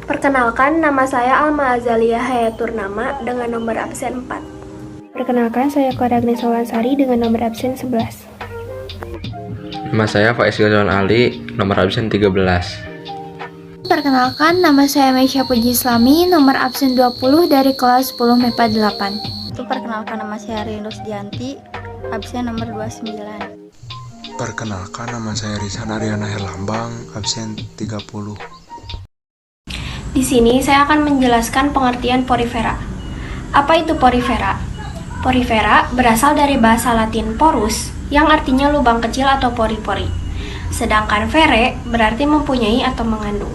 Perkenalkan, nama saya Alma Azalia Hayaturnama dengan nomor absen 4. Perkenalkan, saya Cora Agnes Sari dengan nomor absen 11. Nama saya Faiz Gazwan Ali, nomor absen 13. Perkenalkan, nama saya Meisha Puji Islami, nomor absen 20 dari kelas 10 MIPA 8. Perkenalkan, nama saya Rindu Dianti, absen nomor 29. Perkenalkan, nama saya Rizan Ariana Herlambang, absen 30. Di sini saya akan menjelaskan pengertian porifera. Apa itu porifera? Porifera berasal dari bahasa Latin porus, yang artinya lubang kecil atau pori-pori. Sedangkan vere berarti mempunyai atau mengandung.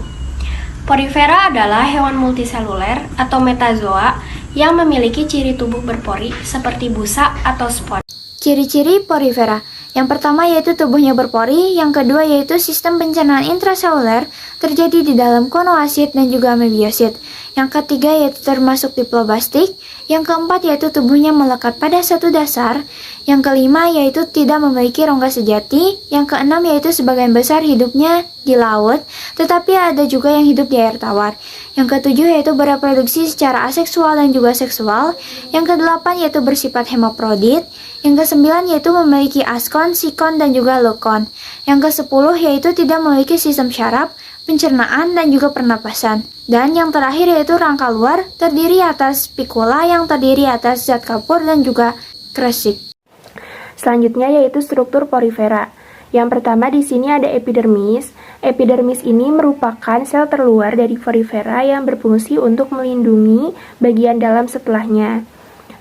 Porifera adalah hewan multiseluler atau metazoa yang memiliki ciri tubuh berpori seperti busa atau spon. Ciri-ciri porifera. Yang pertama yaitu tubuhnya berpori, yang kedua yaitu sistem pencernaan intraseluler terjadi di dalam konoasit dan juga amebiosit. Yang ketiga yaitu termasuk diploblastik, yang keempat yaitu tubuhnya melekat pada satu dasar, yang kelima yaitu tidak memiliki rongga sejati, yang keenam yaitu sebagian besar hidupnya di laut, tetapi ada juga yang hidup di air tawar. Yang ketujuh yaitu bereproduksi secara aseksual dan juga seksual, yang kedelapan yaitu bersifat hemaprodit, yang kesembilan yaitu memiliki askon, sikon, dan juga lekon, yang kesepuluh yaitu tidak memiliki sistem syaraf, pencernaan, dan juga pernapasan. Dan yang terakhir yaitu rangka luar terdiri atas spikula yang terdiri atas zat kapur dan juga kresik. Selanjutnya yaitu struktur porifera. Yang pertama di sini ada epidermis. Epidermis ini merupakan sel terluar dari porifera yang berfungsi untuk melindungi bagian dalam setelahnya.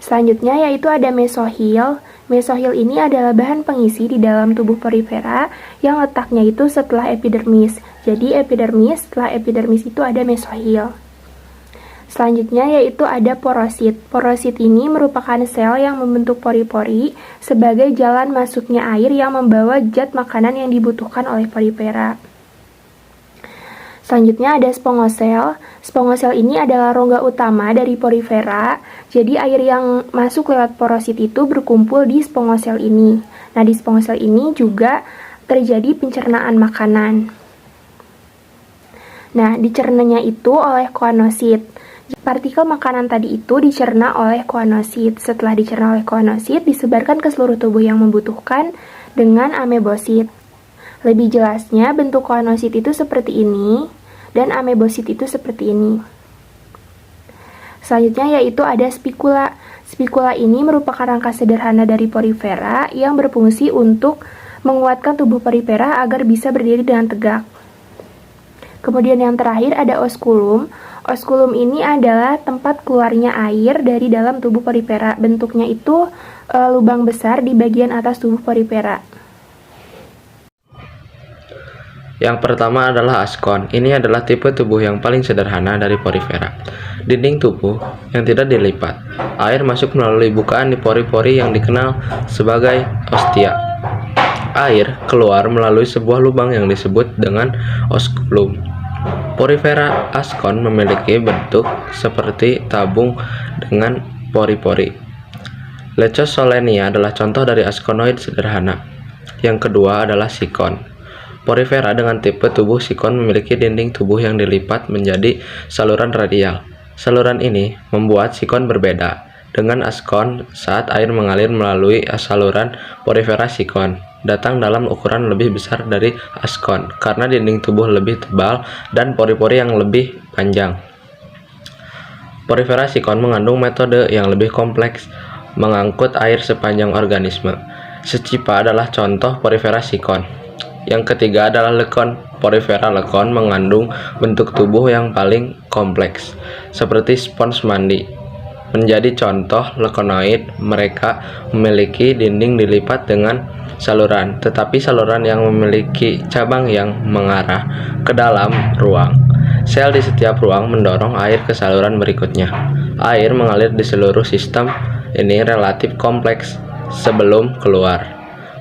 Selanjutnya yaitu ada mesohil. Mesohil ini adalah bahan pengisi di dalam tubuh porifera yang letaknya itu setelah epidermis. Jadi epidermis, setelah epidermis itu ada mesohil. Selanjutnya yaitu ada porosit. Porosit ini merupakan sel yang membentuk pori-pori sebagai jalan masuknya air yang membawa zat makanan yang dibutuhkan oleh porifera. Selanjutnya ada spongosel. Spongosel ini adalah rongga utama dari porifera. Jadi air yang masuk lewat porosit itu berkumpul di spongosel ini. Nah, di spongosel ini juga terjadi pencernaan makanan. Nah, dicernanya itu oleh koanosit. Partikel makanan tadi itu dicerna oleh koanosit. Setelah dicerna oleh koanosit, disebarkan ke seluruh tubuh yang membutuhkan dengan amebosit. Lebih jelasnya, bentuk koanosit itu seperti ini, dan amebosit itu seperti ini. Selanjutnya yaitu ada spikula. Spikula ini merupakan rangka sederhana dari porifera yang berfungsi untuk menguatkan tubuh porifera agar bisa berdiri dengan tegak. Kemudian yang terakhir ada oskulum. Oskulum ini adalah tempat keluarnya air dari dalam tubuh porifera. Bentuknya itu lubang besar di bagian atas tubuh porifera. Yang pertama adalah askon. Ini adalah tipe tubuh yang paling sederhana dari porifera. Dinding tubuh yang tidak dilipat. Air masuk melalui bukaan di pori-pori yang dikenal sebagai ostia. Air keluar melalui sebuah lubang yang disebut dengan oskulum. Porifera askon memiliki bentuk seperti tabung dengan pori-pori. Lechosolenia adalah contoh dari askonoid sederhana. Yang kedua adalah sikon. Porifera dengan tipe tubuh sikon memiliki dinding tubuh yang dilipat menjadi saluran radial. Saluran ini membuat sikon berbeda dengan askon saat air mengalir melalui saluran porifera sikon datang dalam ukuran lebih besar dari askon karena dinding tubuh lebih tebal dan pori-pori yang lebih panjang. Porifera sikon mengandung metode yang lebih kompleks mengangkut air sepanjang organisme. Secipa adalah contoh porifera sikon. Yang ketiga adalah lekon. Porifera lekon mengandung bentuk tubuh yang paling kompleks, seperti spons mandi. Menjadi contoh lekonoid, mereka memiliki dinding dilipat dengan saluran, tetapi saluran yang memiliki cabang yang mengarah ke dalam ruang. Sel di setiap ruang mendorong air ke saluran berikutnya. Air mengalir di seluruh sistem ini relatif kompleks sebelum keluar.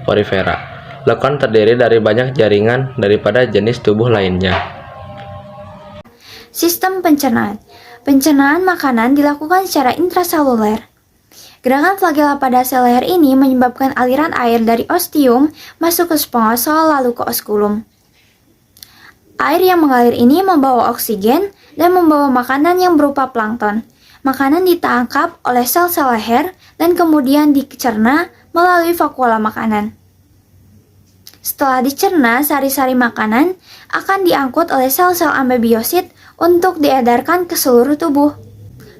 Porifera lekon terdiri dari banyak jaringan daripada jenis tubuh lainnya. Sistem pencernaan. Pencernaan makanan dilakukan secara intraseluler. Gerakan flagela pada sel leher ini menyebabkan aliran air dari ostium masuk ke spongosol lalu ke oskulum. Air yang mengalir ini membawa oksigen dan membawa makanan yang berupa plankton. Makanan ditangkap oleh sel-sel leher dan kemudian dicerna melalui vakuola makanan. Setelah dicerna, sari-sari makanan akan diangkut oleh sel-sel amebiosit untuk diedarkan ke seluruh tubuh.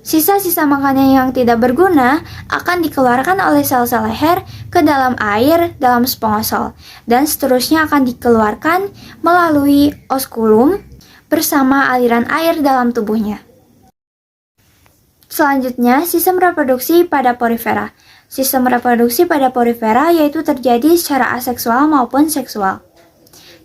Sisa-sisa makanan yang tidak berguna akan dikeluarkan oleh sel-sel leher ke dalam air dalam spongosol, dan seterusnya akan dikeluarkan melalui oskulum bersama aliran air dalam tubuhnya. Selanjutnya, sistem reproduksi pada porifera. Sistem reproduksi pada porifera yaitu terjadi secara aseksual maupun seksual.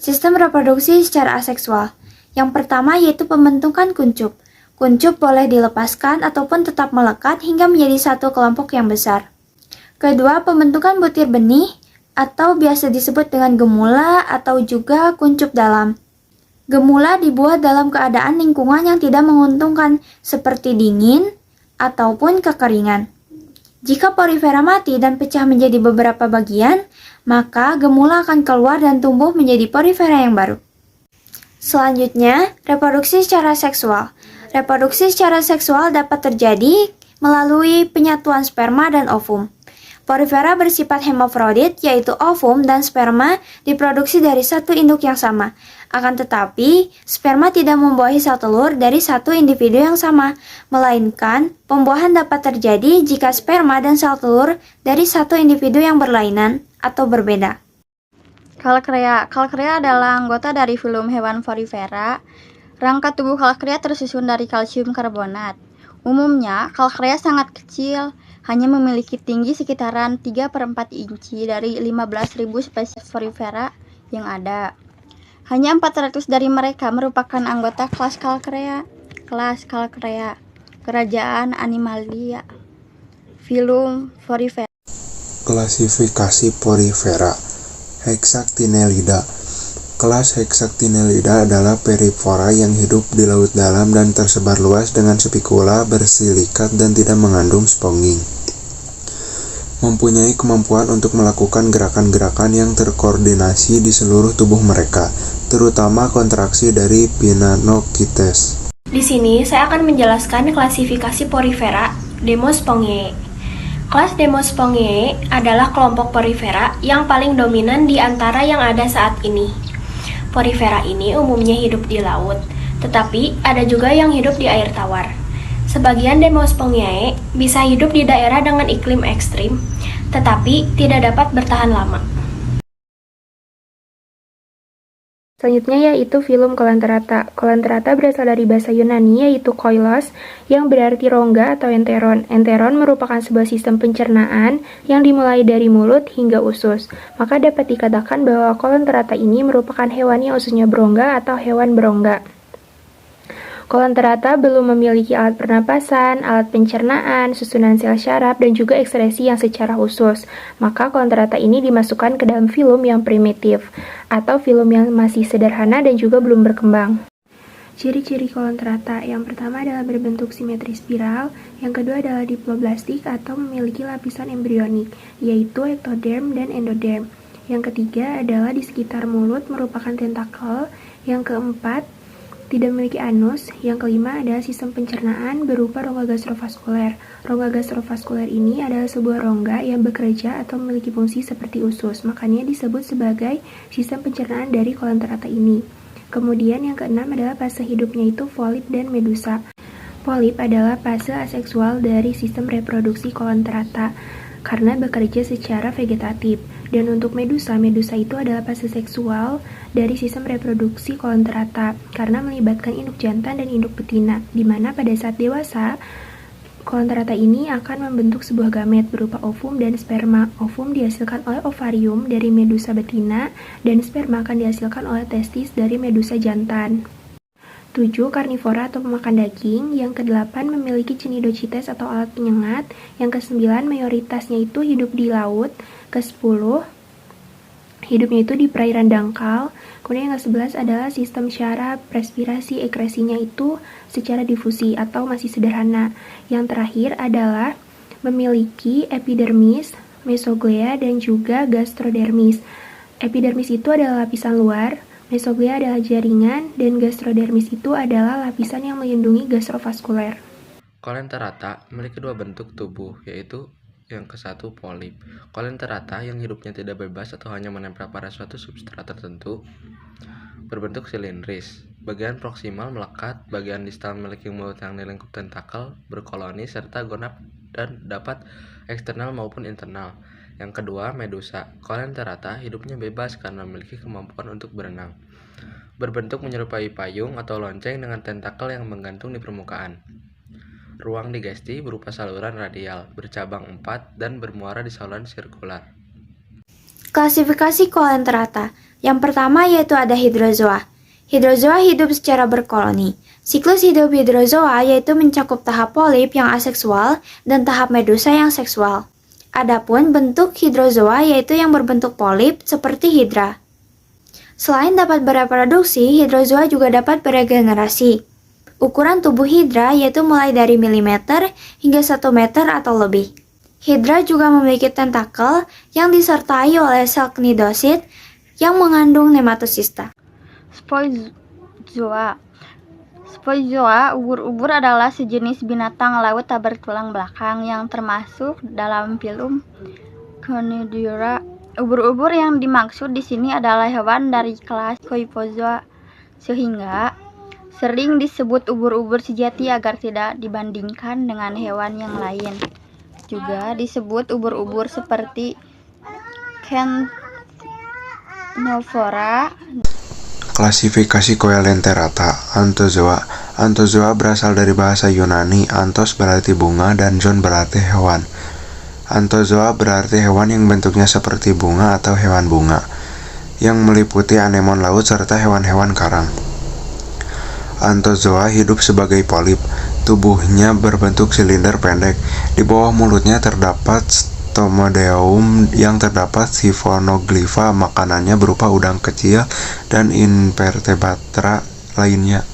Sistem reproduksi secara aseksual. Yang pertama yaitu pembentukan kuncup. Kuncup boleh dilepaskan ataupun tetap melekat hingga menjadi satu kelompok yang besar. Kedua, pembentukan butir benih atau biasa disebut dengan gemula atau juga kuncup dalam. Gemula dibuat dalam keadaan lingkungan yang tidak menguntungkan seperti dingin ataupun kekeringan. Jika porifera mati dan pecah menjadi beberapa bagian, maka gemula akan keluar dan tumbuh menjadi porifera yang baru. Selanjutnya, reproduksi secara seksual. Reproduksi secara seksual dapat terjadi melalui penyatuan sperma dan ovum. Porifera bersifat hermafrodit, yaitu ovum dan sperma diproduksi dari satu induk yang sama. Akan tetapi, sperma tidak membuahi sel telur dari satu individu yang sama, melainkan pembuahan dapat terjadi jika sperma dan sel telur dari satu individu yang berlainan atau berbeda. Kalkrea. Kalkrea adalah anggota dari filum hewan porifera. Rangka tubuh kalkrea tersusun dari kalsium karbonat. Umumnya, kalkrea sangat kecil, hanya memiliki tinggi sekitaran 3/4 inci dari 15.000 spesies porifera yang ada. Hanya 400 dari mereka merupakan anggota kelas Kalkrea. Kelas Kalkrea, Kerajaan Animalia, filum porifera. Klasifikasi porifera. Hexactinellida. Kelas Hexactinellida adalah peripora yang hidup di laut dalam dan tersebar luas dengan spikula bersilikat dan tidak mengandung sponging. Mempunyai kemampuan untuk melakukan gerakan-gerakan yang terkoordinasi di seluruh tubuh mereka, terutama kontraksi dari pinanokites. Di sini saya akan menjelaskan klasifikasi porifera Demospongiae. Kelas Demospongiae adalah kelompok porifera yang paling dominan di antara yang ada saat ini. Porifera ini umumnya hidup di laut, tetapi ada juga yang hidup di air tawar. Sebagian Demospongiae bisa hidup di daerah dengan iklim ekstrim, tetapi tidak dapat bertahan lama. Selanjutnya yaitu filum Coelenterata. Coelenterata berasal dari bahasa Yunani yaitu koilos yang berarti rongga atau enteron. Enteron merupakan sebuah sistem pencernaan yang dimulai dari mulut hingga usus. Maka dapat dikatakan bahwa Coelenterata ini merupakan hewan yang ususnya berongga atau hewan berongga. Coelenterata belum memiliki alat pernapasan, alat pencernaan, susunan sel syaraf, dan juga ekskresi yang secara khusus. Maka Coelenterata ini dimasukkan ke dalam filum yang primitif, atau filum yang masih sederhana dan juga belum berkembang. Ciri-ciri Coelenterata yang pertama adalah berbentuk simetri spiral, yang kedua adalah diploblastik atau memiliki lapisan embrionik, yaitu ektoderm dan endoderm. Yang ketiga adalah di sekitar mulut merupakan tentakel, yang keempat tidak memiliki anus. Yang kelima adalah sistem pencernaan berupa rongga gastrovaskuler. Rongga gastrovaskuler ini adalah sebuah rongga yang bekerja atau memiliki fungsi seperti usus, makanya disebut sebagai sistem pencernaan dari Coelenterata ini. Kemudian yang keenam adalah fase hidupnya itu polip dan medusa. Polip adalah fase aseksual dari sistem reproduksi Coelenterata karena bekerja secara vegetatif. Dan untuk medusa itu adalah fase seksual dari sistem reproduksi Coelenterata karena melibatkan induk jantan dan induk betina, di mana pada saat dewasa, Coelenterata ini akan membentuk sebuah gamet berupa ovum dan sperma. Ovum dihasilkan oleh ovarium dari medusa betina, dan sperma akan dihasilkan oleh testis dari medusa jantan. 7. Karnivora atau pemakan daging. Yang ke-8 memiliki cnidocytes atau alat penyengat. Yang ke-9 mayoritasnya itu hidup di laut. Ke-10 hidupnya itu di perairan dangkal. Kemudian yang ke-11 adalah sistem syaraf, respirasi, ekresinya itu secara difusi atau masih sederhana. Yang terakhir adalah memiliki epidermis, mesoglea, dan juga gastrodermis. Epidermis itu adalah lapisan luar, Mesoglea adalah jaringan, dan gastrodermis itu adalah lapisan yang melindungi gastrovaskuler. Coelenterata memiliki dua bentuk tubuh, yaitu yang ke-1 polip. Coelenterata yang hidupnya tidak bebas atau hanya menempel pada suatu substrat tertentu berbentuk silindris. Bagian proksimal melekat, bagian distal memiliki mulut yang dilingkup tentakel, berkoloni, serta gonad dan dapat eksternal maupun internal. Yang kedua, medusa. Coelenterata hidupnya bebas karena memiliki kemampuan untuk berenang. Berbentuk menyerupai payung atau lonceng dengan tentakel yang menggantung di permukaan. Ruang digesti berupa saluran radial, bercabang 4 dan bermuara di saluran sirkular. Klasifikasi Coelenterata. Yang pertama yaitu ada hidrozoa. Hidrozoa hidup secara berkoloni. Siklus hidup hidrozoa yaitu mencakup tahap polip yang aseksual dan tahap medusa yang seksual. Adapun bentuk hidrozoa yaitu yang berbentuk polip seperti hidra. Selain dapat bereproduksi, hidrozoa juga dapat beregenerasi. Ukuran tubuh hidra yaitu mulai dari milimeter hingga 1 meter atau lebih. Hidra juga memiliki tentakel yang disertai oleh sel cnidosit yang mengandung nematosista. Spoizoa. Spoizoa, ubur-ubur adalah sejenis binatang laut tak bertulang belakang yang termasuk dalam filum Conidura. Ubur-ubur yang dimaksud di sini adalah hewan dari kelas Coipozoa, sehingga sering disebut ubur-ubur sejati agar tidak dibandingkan dengan hewan yang lain. Juga disebut ubur-ubur seperti Ctenophora. Klasifikasi Coelenterata. Anthozoa. Anthozoa berasal dari bahasa Yunani. Anthos berarti bunga dan zoon berarti hewan. Anthozoa berarti hewan yang bentuknya seperti bunga atau hewan bunga, yang meliputi anemon laut serta hewan-hewan karang. Anthozoa hidup sebagai polip. Tubuhnya berbentuk silinder pendek. Di bawah mulutnya terdapat stomodeum yang terdapat siphonoglypha. Makanannya berupa udang kecil dan invertebrata lainnya.